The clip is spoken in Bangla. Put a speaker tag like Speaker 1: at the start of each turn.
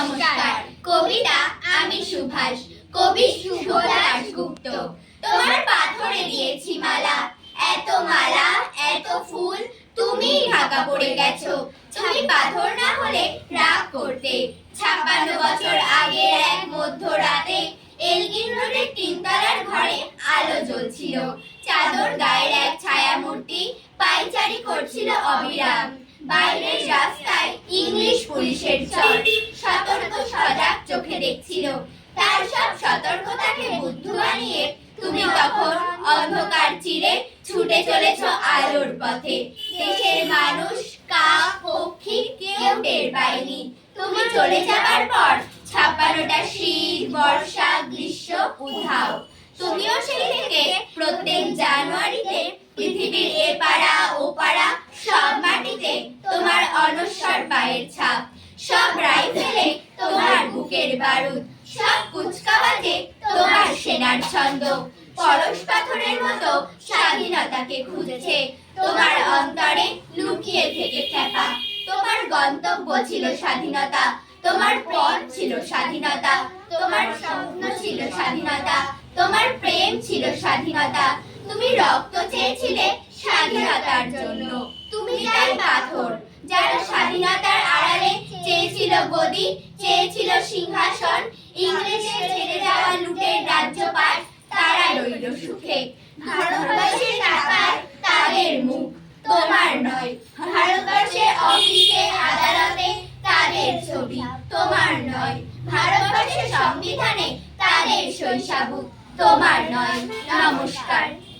Speaker 1: নমস্কার। কবিতা আমি সুভাষ, কবি শুভ দাশগুপ্ত। তোমার পাথরে দিয়েছি মালা, এত মালা এত ফুল, তুমি ঢাকা পড়ে গেছো। তুমি পাথর না হলে রাগ করতে। 56 বছর আগের এক মধ্যরাতে এলগিন রোডের তিনতলার ঘরে আলো জ্বলছিল। চাদর গায়ের এক ছায়ামূর্তি পায়চারি করছিল অবিরাম। বাইরের রাস্তায় ইংলিশ পুলিশের চল সতর্ক সজাগ চোখে দেখছিল। তার সব সতর্কতাকে বুদ্ধ বানিয়ে তুমি তখন অন্ধকার চিরে ছুটে চলেছ আলোর পথে। দেশের মানুষ, কাক, পক্ষী কেউ টের পায়নি। তুমি চলে যাবার পর 56টা শীত, বর্ষা, গ্রীষ্ম উধাও। তুমিও সেই থেকে প্রত্যেক জানুয়ারিতে পৃথিবীর এপাড়া ওপাড়া সব মাটিতে তোমার অনশ্বর পায়ের ছাপ। সব রাইফেলে তোমার বুকের বারুদ, সব কুচকাওয়াজে তোমার সেনার ছন্দ। পরশ পাথরের মতো স্বাধীনতাকে খুঁজেছে তোমার অন্তরে লুকিয়ে থেকে খেপা। তোমার গন্তব্য ছিল স্বাধীনতা, তোমার পথ ছিল স্বাধীনতা, তোমার স্বপ্ন ছিল স্বাধীনতা, তোমার প্রেম ছিল স্বাধীনতা। তুমি রক্ত চেয়েছিলে স্বাধীনতার জন্য। তুমি তাই পাথর যারা স্বাধীনতার আড়ালে চেয়েছিল গদি, চেয়েছিল সিংহাসন। ইংরেজের ছেড়ে যাওয়া লুটের রাজ্যপাট তারা রইল সুখে। ভারতবর্ষের টাকায় তাদের মুখ, তোমার নয়। ভারতবর্ষের অফিসে আদালতে তাদের ছবি, তোমার নয়। ভারতবর্ষের সংবিধানে তাদের শৈশাবুক, তোমার নয়। নমস্কার।